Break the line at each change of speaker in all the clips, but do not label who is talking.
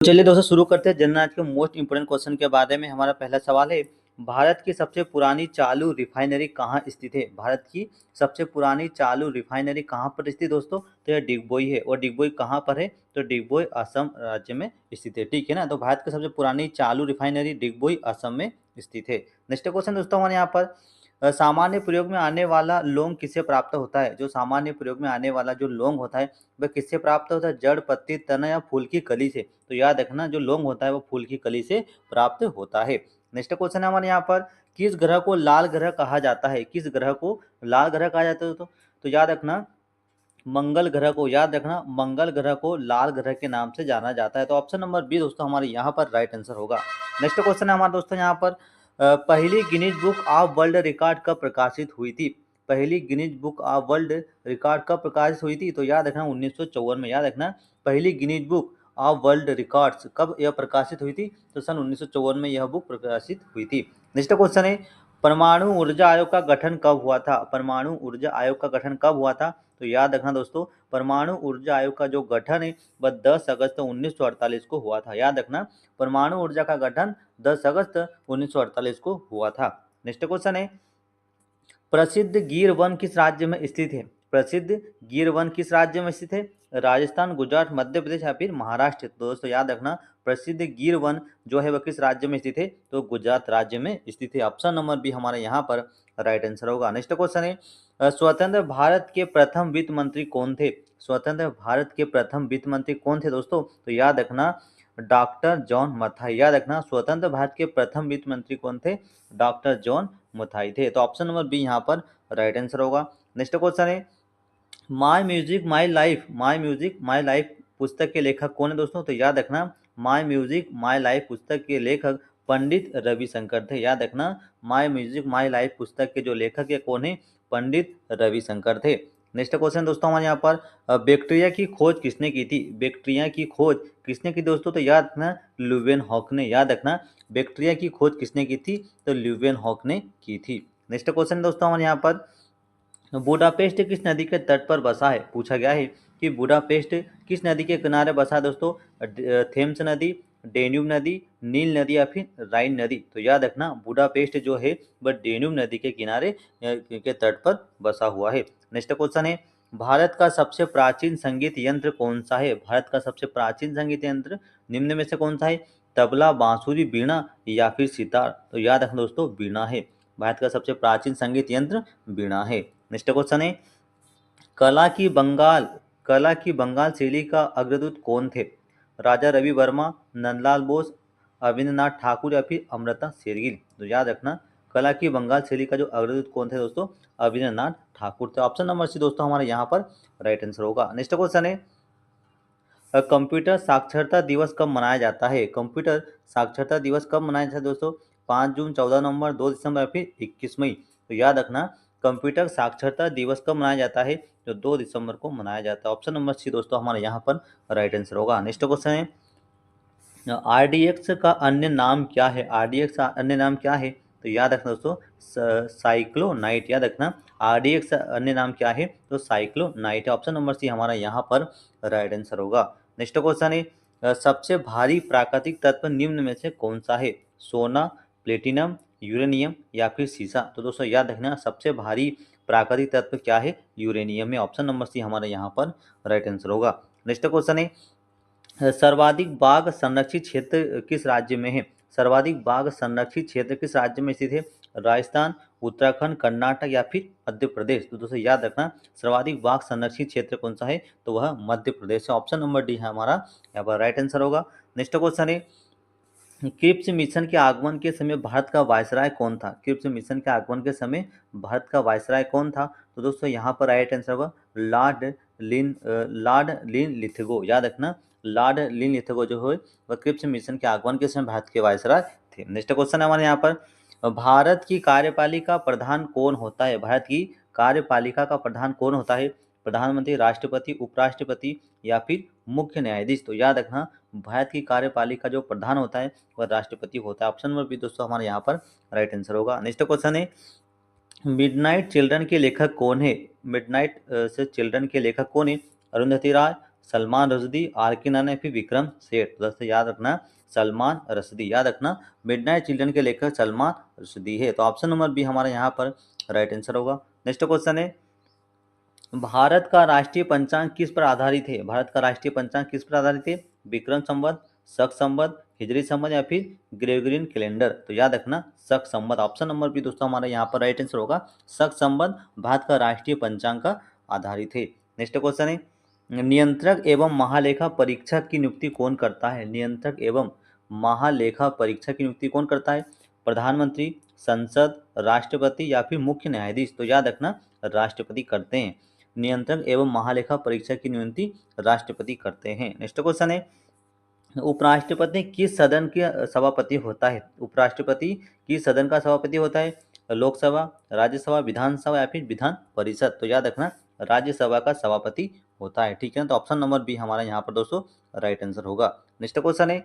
चलिए दोस्तों शुरू करते हैं जनरल नॉलेज के मोस्ट इंपोर्टेंट क्वेश्चन के बारे में। हमारा पहला सवाल है, भारत की सबसे पुरानी चालू रिफाइनरी कहाँ स्थित है? भारत की सबसे पुरानी चालू रिफाइनरी कहाँ पर स्थित है दोस्तों? तो यह डिगबोई है। और डिगबोई कहाँ पर है? तो डिगबोई असम राज्य में स्थित है। ठीक है ना। तो भारत की सबसे पुरानी चालू रिफाइनरी डिगबोई असम में स्थित है। नेक्स्ट क्वेश्चन दोस्तों हमारे यहाँ पर, सामान्य प्रयोग में आने वाला लौंग किससे प्राप्त होता है? जो सामान्य प्रयोग में आने वाला जो लौंग होता है वह किससे प्राप्त होता है? जड़, पत्ती, तना या फूल की कली से। तो याद रखना, जो लौंग होता है वो फूल की कली से प्राप्त होता है। नेक्स्ट क्वेश्चन है हमारे यहाँ पर, किस ग्रह को लाल ग्रह कहा जाता है? किस ग्रह को लाल ग्रह कहा जाता है? तो याद रखना, मंगल ग्रह को, याद रखना मंगल ग्रह को लाल ग्रह के नाम से जाना जाता है। तो ऑप्शन नंबर बी दोस्तों हमारे यहाँ पर राइट आंसर होगा। नेक्स्ट क्वेश्चन है हमारे दोस्तों यहाँ पर, पहली Guinness book of world record कब प्रकाशित हुई थी? पहली Guinness book of world record कब प्रकाशित हुई थी? तो याद रखना 1954 में। याद रखना, पहली Guinness book of world records कब यह प्रकाशित हुई थी? तो सन 1954 में यह बुक प्रकाशित हुई थी। नेक्स्ट क्वेश्चन है, परमाणु ऊर्जा आयोग का गठन कब हुआ था? परमाणु ऊर्जा आयोग का गठन कब हुआ था? तो याद रखना दोस्तों, परमाणु ऊर्जा आयोग का जो गठन है वह 10 अगस्त 1948 को हुआ था। याद रखना, परमाणु ऊर्जा का गठन 10 अगस्त 1948 को हुआ था। नेक्स्ट क्वेश्चन है, प्रसिद्ध गिर वन किस राज्य में स्थित है? प्रसिद्ध गिर वन किस राज्य में स्थित है? राजस्थान, गुजरात, मध्य प्रदेश या फिर महाराष्ट्र? तो दोस्तों याद रखना, प्रसिद्ध गिर वन जो है वह किस राज्य में स्थित है? तो गुजरात राज्य में स्थित है। ऑप्शन नंबर बी हमारे यहाँ पर राइट आंसर होगा। नेक्स्ट क्वेश्चन है, स्वतंत्र भारत के प्रथम वित्त मंत्री कौन थे? स्वतंत्र भारत के प्रथम वित्त मंत्री कौन थे दोस्तों? तो याद रखना, डॉक्टर जॉन मथाई। याद रखना, स्वतंत्र भारत के प्रथम वित्त मंत्री कौन थे? डॉक्टर जॉन मथाई थे। तो ऑप्शन नंबर बी यहाँ पर राइट आंसर होगा। नेक्स्ट क्वेश्चन है, my music my life, my music my life पुस्तक के लेखक कौन है दोस्तों? तो याद रखना, माई म्यूजिक माई लाइफ पुस्तक के लेखक पंडित रविशंकर थे। याद रखना, माई म्यूजिक माई लाइफ पुस्तक के जो लेखक है कौन है? पंडित रविशंकर थे। नेक्स्ट क्वेश्चन दोस्तों हमारे यहाँ पर, बैक्टीरिया की खोज किसने की थी? बैक्टीरिया की खोज किसने की दोस्तों? तो याद रखना, ल्यूवेन हॉक ने। याद रखना, बैक्टीरिया की खोज किसने की थी? तो ल्यूवेन हॉक ने की थी। नेक्स्ट क्वेश्चन दोस्तों हमारे यहाँ पर, बुडापेस्ट किस नदी के तट पर बसा है? पूछा गया है कि बुडापेस्ट किस नदी के किनारे बसा है दोस्तों? थेम्स नदी, डेन्यूब नदी, नील नदी या फिर राइन नदी? तो याद रखना, बुडापेस्ट जो है वह डेन्यूब नदी के किनारे के तट पर बसा हुआ है। नेक्स्ट क्वेश्चन है, भारत का सबसे प्राचीन संगीत यंत्र कौन सा है? भारत का सबसे प्राचीन संगीत यंत्र निम्न में से कौन सा है? तबला, बांसुरी, वीणा या फिर सितार? तो याद रखना दोस्तों, वीणा है। भारत का सबसे प्राचीन संगीत यंत्र वीणा है। नेक्स्ट क्वेश्चन है, कला की बंगाल कला की बंगाल शैली का अग्रदूत कौन थे? राजा रवि वर्मा, नंदलाल बोस, अविंद्रनाथ ठाकुर या फिर अमृता शेरगिल? तो याद रखना, कला की बंगाल शैली का जो अग्रदूत कौन थे दोस्तों? अविंद्रनाथ ठाकुर थे। ऑप्शन नंबर सी दोस्तों हमारे यहाँ पर राइट आंसर होगा। नेक्स्ट क्वेश्चन है, कंप्यूटर साक्षरता दिवस कब मनाया जाता है? कंप्यूटर साक्षरता दिवस कब मनाया जाता है दोस्तों? 5 जून, 14 नवंबर, 2 दिसंबर या फिर 21 मई? तो याद रखना, कंप्यूटर साक्षरता दिवस कब मनाया जाता है? तो 2 दिसंबर को मनाया जाता है। ऑप्शन नंबर सी दोस्तों हमारे यहाँ पर राइट आंसर होगा। नेक्स्ट क्वेश्चन है, आरडीएक्स का अन्य नाम क्या है? आरडीएक्स का अन्य नाम क्या है? तो याद रखना दोस्तों, साइक्लोनाइट। याद रखना, आरडीएक्स का अन्य नाम क्या है? तो साइक्लोनाइट है। ऑप्शन नंबर सी हमारा यहाँ पर राइट आंसर होगा। नेक्स्ट क्वेश्चन है, सबसे भारी प्राकृतिक तत्व निम्न में से कौन सा है? सोना, प्लेटिनम, यूरेनियम या फिर सीसा? तो दोस्तों याद रखना, सबसे भारी प्राकृतिक तत्व क्या है? यूरेनियम है। ऑप्शन नंबर सी हमारे यहाँ पर राइट आंसर होगा। नेक्स्ट क्वेश्चन है, सर्वाधिक बाघ संरक्षित क्षेत्र किस राज्य में है? सर्वाधिक बाघ संरक्षित क्षेत्र किस राज्य में स्थित है? राजस्थान, उत्तराखंड, कर्नाटक या फिर मध्य प्रदेश? तो दोस्तों याद रखना, सर्वाधिक बाघ संरक्षित क्षेत्र कौन सा है? तो वह मध्य प्रदेश है। ऑप्शन नंबर डी है हमारा यहाँ पर राइट आंसर होगा। नेक्स्ट क्वेश्चन है, क्रिप्स मिशन के आगमन के समय भारत का वायसराय कौन था? क्रिप्स मिशन के आगमन के समय भारत का वायसराय कौन था? तो दोस्तों यहाँ पर राइट आंसर होगा लॉर्ड लिन लिथगो। याद रखना, लॉर्ड लिन लिथगो जो है वह क्रिप्स मिशन के आगमन के समय भारत के वायसराय थे। नेक्स्ट क्वेश्चन है हमारे यहाँ पर, भारत की कार्यपालिका प्रधान कौन होता है? भारत की कार्यपालिका का प्रधान कौन होता है? प्रधानमंत्री, राष्ट्रपति, उपराष्ट्रपति या फिर मुख्य न्यायाधीश? तो याद रखना, भारत की कार्यपालिका जो प्रधान होता है वह राष्ट्रपति होता है। ऑप्शन नंबर बी दोस्तों हमारे यहाँ पर राइट आंसर होगा। नेक्स्ट क्वेश्चन है, मिडनाइट चिल्ड्रन के लेखक कौन है? मिडनाइट से चिल्ड्रन के लेखक कौन है? अरुंधति राय, सलमान रश्दी, आर के नारायण या फिर विक्रम सेठ? तो दोस्तों याद रखना सलमान रश्दी, याद रखना मिडनाइट चिल्ड्रन के लेखक सलमान रश्दी है। तो ऑप्शन नंबर बी हमारा यहाँ पर राइट आंसर होगा। नेक्स्ट क्वेश्चन है, भारत का राष्ट्रीय पंचांग किस पर आधारित है? भारत का राष्ट्रीय पंचांग किस पर आधारित है? विक्रम संवत, शक संवत, हिजरी संवत या फिर ग्रेगोरियन कैलेंडर? तो याद रखना शक संवत। ऑप्शन नंबर बी दोस्तों हमारा यहाँ पर राइट आंसर होगा, शक संवत भारत का राष्ट्रीय पंचांग का आधारित है। नेक्स्ट क्वेश्चन है, नियंत्रक एवं महालेखा परीक्षक की नियुक्ति कौन करता है? नियंत्रक एवं महालेखा परीक्षक की नियुक्ति कौन करता है? प्रधानमंत्री, संसद, राष्ट्रपति या फिर मुख्य न्यायाधीश? तो याद रखना राष्ट्रपति करते हैं। नियंत्रक एवं महालेखा परीक्षक की नियुक्ति राष्ट्रपति करते हैं। नेक्स्ट क्वेश्चन है, उपराष्ट्रपति किस सदन के सभापति होता है? उपराष्ट्रपति किस सदन का सभापति होता है? लोकसभा, राज्यसभा, विधानसभा या फिर विधान परिषद? तो याद रखना राज्यसभा का सभापति होता है। ठीक है, तो ऑप्शन नंबर बी हमारा यहाँ पर दोस्तों राइट आंसर होगा। नेक्स्ट क्वेश्चन है,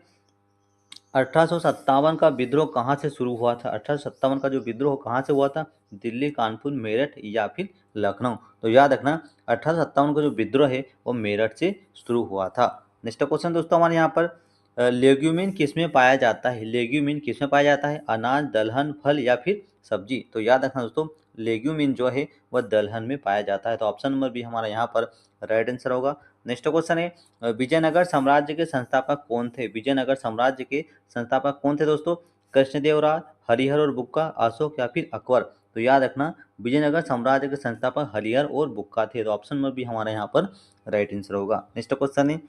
1857 का विद्रोह कहाँ से शुरू हुआ था? 1857 का जो विद्रोह कहाँ से हुआ था? दिल्ली, कानपुर, मेरठ या फिर लखनऊ? तो याद रखना 1857 का जो विद्रोह है वो मेरठ से शुरू हुआ था। नेक्स्ट क्वेश्चन दोस्तों हमारे यहाँ पर, लेग्यूमिन किसमें पाया जाता है? लेग्यूमिन किसमें पाया जाता है? अनाज, दलहन, फल या फिर सब्जी? तो याद रखना दोस्तों लेग्यूमिन जो है वह दलहन में पाया जाता है। तो ऑप्शन नंबर बी हमारा यहाँ पर राइट आंसर होगा। नेक्स्ट क्वेश्चन है, विजयनगर साम्राज्य के संस्थापक कौन थे? विजयनगर साम्राज्य के संस्थापक कौन थे दोस्तों? कृष्णदेवराय, हरिहर और बुक्का, अशोक या फिर अकबर? तो याद रखना विजयनगर साम्राज्य के संस्थापक हरिहर और बुक्का थे। तो ऑप्शन नंबर बी हमारा यहाँ पर राइट आंसर होगा। नेक्स्ट क्वेश्चन है,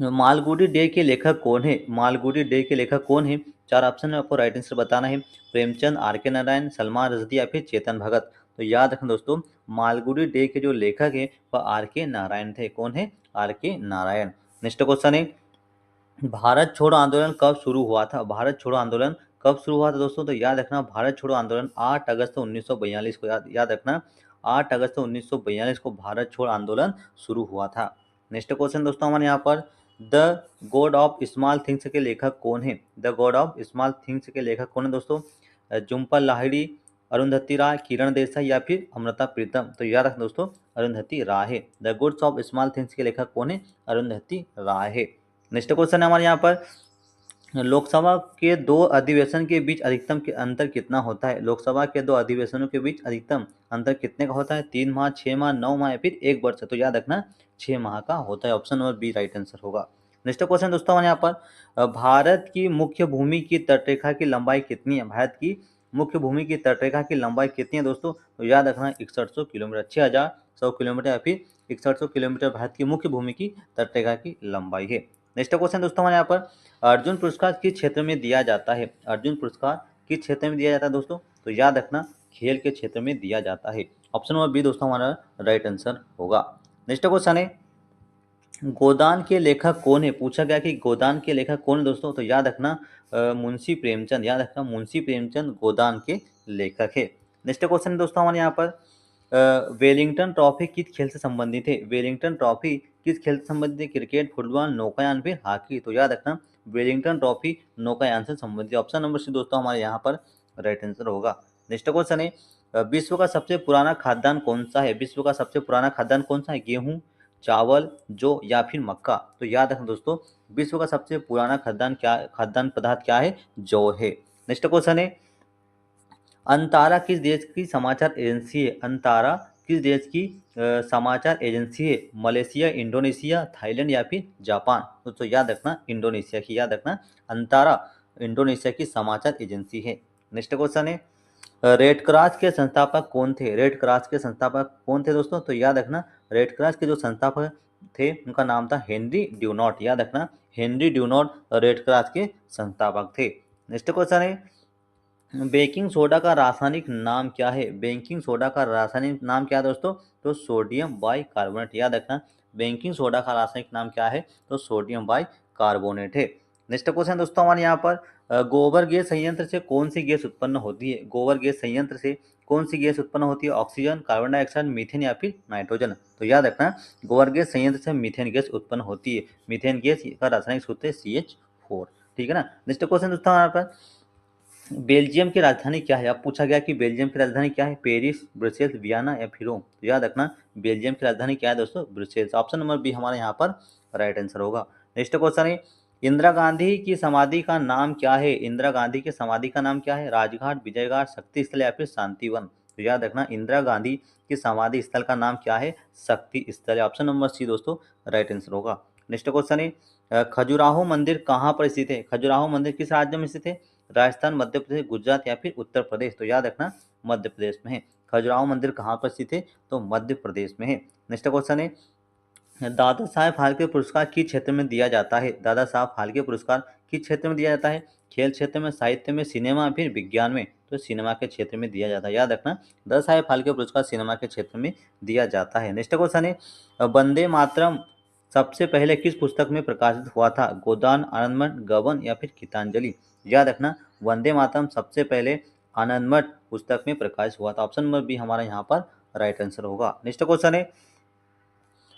मालगुडी डे के लेखक कौन है? मालगुडी डे के लेखक कौन है? चार ऑप्शन में आपको राइट आंसर बताना है। प्रेमचंद, आर के नारायण, सलमान रश्दी या फिर चेतन भगत? तो याद रखें दोस्तों मालगुडी डे के जो लेखक है वह आर के नारायण थे। कौन है? आर के नारायण। नेक्स्ट क्वेश्चन है, भारत छोड़ो आंदोलन कब शुरू हुआ था? भारत छोड़ो आंदोलन कब शुरू हुआ था दोस्तों? तो याद रखना भारत छोड़ो आंदोलन 8 अगस्त 1942 को, याद रखना 8 अगस्त 1942 को भारत छोड़ो आंदोलन शुरू हुआ था। नेक्स्ट क्वेश्चन दोस्तों हमारे यहाँ पर, the God of small things के लेखक कौन है? The God of small things के लेखक कौन है दोस्तों? जुम्पल लाहिड़ी, अरुंधति राय, किरण देसाई या फिर अमृता प्रीतम? तो याद रखना दोस्तों अरुंधति राय है। The goods of small things के लेखक कौन है? अरुंधति राय है। नेक्स्ट क्वेश्चन है हमारे यहाँ पर, लोकसभा के दो अधिवेशन के बीच अधिकतम के अंतर कितना होता है? लोकसभा के दो अधिवेशनों के बीच अधिकतम अंतर कितने का होता है? 3 माह, 6 माह, 9 माह या फिर 1 वर्ष? तो याद रखना 6 माह का होता है। Option number B right answer होगा। नेक्स्ट क्वेश्चन दोस्तों हमारे यहाँ पर, भारत की मुख्य भूमि की तटरेखा की लंबाई कितनी है? भारत की मुख्य भूमि की तटरेखा की लंबाई कितनी है दोस्तों? तो याद रखना 6100 किलोमीटर, 6100 किलोमीटर या फिर 6100 किलोमीटर भारत की मुख्य भूमि की तटरेखा की लंबाई है। नेक्स्ट क्वेश्चन दोस्तों हमारे यहाँ पर, अर्जुन पुरस्कार किस क्षेत्र में दिया जाता है? अर्जुन पुरस्कार किस क्षेत्र में दिया जाता है दोस्तों? तो याद रखना खेल के क्षेत्र में दिया जाता है। ऑप्शन नंबर बी दोस्तों हमारा राइट आंसर होगा। नेक्स्ट क्वेश्चन है, गोदान के लेखक कौन है? पूछा गया कि गोदान के लेखक कौन है दोस्तों? तो याद रखना मुंशी प्रेमचंद, याद रखना मुंशी प्रेमचंद गोदान के लेखक है। नेक्स्ट क्वेश्चन है दोस्तों हमारे यहाँ पर, वेलिंगटन ट्रॉफी किस खेल से संबंधित है? वेलिंगटन ट्रॉफी किस खेल से संबंधित है? क्रिकेट, फुटबॉल, नौकायान फिर हॉकी? तो याद रखना वेलिंगटन ट्रॉफी नौकायान से संबंधित। ऑप्शन नंबर सी दोस्तों हमारे यहाँ पर राइट आंसर होगा। नेक्स्ट क्वेश्चन है, विश्व का सबसे पुराना खाद्यान्न कौन सा है? विश्व का सबसे पुराना खाद्यान्न कौन सा है? गेहूं, चावल, जौ या फिर मक्का? तो याद रखना दोस्तों विश्व का सबसे पुराना खाद्यान्न पदार्थ क्या है? जौ है। नेक्स्ट क्वेश्चन है, अंतारा किस देश की समाचार एजेंसी है? अंतारा किस देश की समाचार एजेंसी है? मलेशिया, इंडोनेशिया, थाईलैंड या फिर जापान? तो याद रखना इंडोनेशिया की, याद रखना अंतारा इंडोनेशिया की समाचार एजेंसी है। नेक्स्ट क्वेश्चन है, रेड क्रॉस के संस्थापक कौन थे? रेड क्रॉस के संस्थापक कौन थे दोस्तों? तो याद रखना रेड क्रॉस के जो संस्थापक थे उनका नाम था हेनरी ड्यूनॉट, याद रखना हेनरी ड्यूनॉट रेड क्रॉस के संस्थापक थे। नेक्स्ट क्वेश्चन है, बेकिंग सोडा का रासायनिक नाम क्या है? बेकिंग सोडा का रासायनिक नाम क्या है दोस्तों? तो सोडियम बाइकार्बोनेट, याद रखना बेकिंग सोडा का रासायनिक नाम क्या है? तो सोडियम बाइकार्बोनेट है। नेक्स्ट क्वेश्चन दोस्तों हमारे यहाँ पर, गोबर गैस संयंत्र से कौन सी गैस उत्पन्न होती है? गोबर गैस संयंत्र से कौन सी गैस उत्पन्न होती है? ऑक्सीजन, कार्बन डाइऑक्साइड, मीथेन या फिर नाइट्रोजन? तो याद रखना गोबर गैस संयंत्र से मीथेन गैस उत्पन्न होती है। मीथेन गैस का रासायनिक सूत्र है CH4। ठीक है ना। नेक्स्ट क्वेश्चन दोस्तों हमारे पास, बेल्जियम की राजधानी क्या है? अब पूछा गया कि बेल्जियम की राजधानी क्या है? पेरिस, ब्रुसेल्स, वियना या फिर रोम? तो याद रखना बेल्जियम की राजधानी क्या है दोस्तों? ब्रुसेल्स। ऑप्शन नंबर बी हमारे यहाँ पर राइट आंसर होगा। नेक्स्ट क्वेश्चन है, इंदिरा गांधी की समाधि का नाम क्या है? इंदिरा गांधी की समाधि का नाम क्या है? राजघाट, विजयघाट, शक्ति स्थल या फिर शांतिवन? तो याद रखना इंदिरा गांधी की समाधि स्थल का नाम क्या है? शक्ति स्थल। ऑप्शन नंबर सी दोस्तों राइट आंसर होगा। नेक्स्ट क्वेश्चन है, खजुराहो मंदिर कहाँ पर स्थित है? खजुराहो मंदिर किस राज्य में स्थित है? राजस्थान, मध्य प्रदेश, गुजरात या फिर उत्तर प्रदेश? तो याद रखना मध्य प्रदेश में है। खजुराहो मंदिर कहाँ पर स्थित है? तो मध्य प्रदेश में है। नेक्स्ट क्वेश्चन है, दादा साहेब फाल्के पुरस्कार किस क्षेत्र में दिया जाता है? दादा साहब फाल्के पुरस्कार किस क्षेत्र में दिया जाता है? खेल क्षेत्र में, साहित्य में, सिनेमा, फिर विज्ञान में? तो सिनेमा के क्षेत्र में दिया जाता है। याद रखना दादा साहेब फाल्के पुरस्कार सिनेमा के क्षेत्र में दिया जाता है। नेक्स्ट क्वेश्चन है, वंदे मातरम सबसे पहले किस पुस्तक में प्रकाशित हुआ था? गोदान, आनंदमठ, गबन या फिर गीतांजलि? याद रखना वंदे मातरम सबसे पहले आनंदमठ पुस्तक में प्रकाशित हुआ था। ऑप्शन नंबर बी हमारा यहाँ पर राइट आंसर होगा। नेक्स्ट क्वेश्चन है,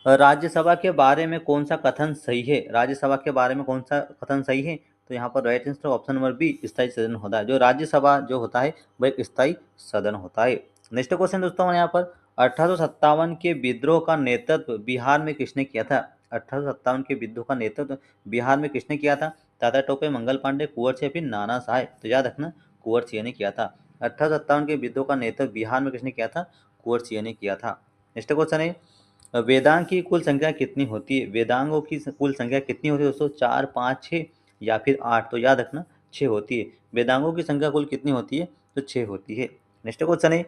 राज्यसभा के बारे में कौन सा कथन सही है? राज्यसभा के बारे में कौन सा कथन सही है? तो यहाँ पर right answer option number B स्थायी सदन होता है। जो राज्यसभा जो होता है वह एक स्थायी सदन होता है। नेक्स्ट क्वेश्चन दोस्तों हमारे यहाँ पर 1857 के विद्रोह का नेतृत्व बिहार में किसने किया था? 1857 के विद्रोह का नेतृत्व बिहार में किसने किया था? तात्या टोपे, मंगल पांडे, कुंवर सिंह, फिर नाना साहेब? तो याद रखना कुंवर सिंह ने किया था। 1857 के विद्रोह का नेतृत्व बिहार में किसने किया था? कुंवर सिंह ने किया था। नेक्स्ट क्वेश्चन है, वेदांग की कुल संख्या कितनी होती है? वेदांगों की कुल संख्या कितनी होती है दोस्तों? 4, 5, 6 या फिर 8? तो याद रखना 6 होती है। वेदांगों की संख्या कुल कितनी होती है? तो 6 होती है। नेक्स्ट क्वेश्चन है,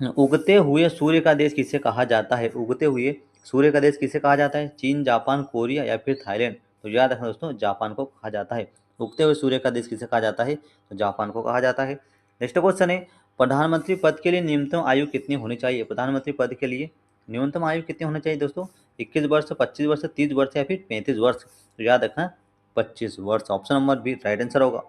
उगते हुए सूर्य का देश किसे कहा जाता है? उगते हुए सूर्य का देश किसे कहा जाता है? चीन, जापान, कोरिया या फिर थाईलैंड? तो याद रखना दोस्तों जापान को कहा जाता है। उगते हुए सूर्य का देश किसे कहा जाता है? तो जापान को कहा जाता है। नेक्स्ट क्वेश्चन है, प्रधानमंत्री पद के लिए न्यूनतम आयु कितनी होनी चाहिए? प्रधानमंत्री पद के लिए न्यूनतम आयु कितनी होनी चाहिए दोस्तों? 21 वर्ष, 25 वर्ष, 30 वर्ष या फिर 35 वर्ष? तो याद रखना 25 वर्ष। Option number B right answer होगा।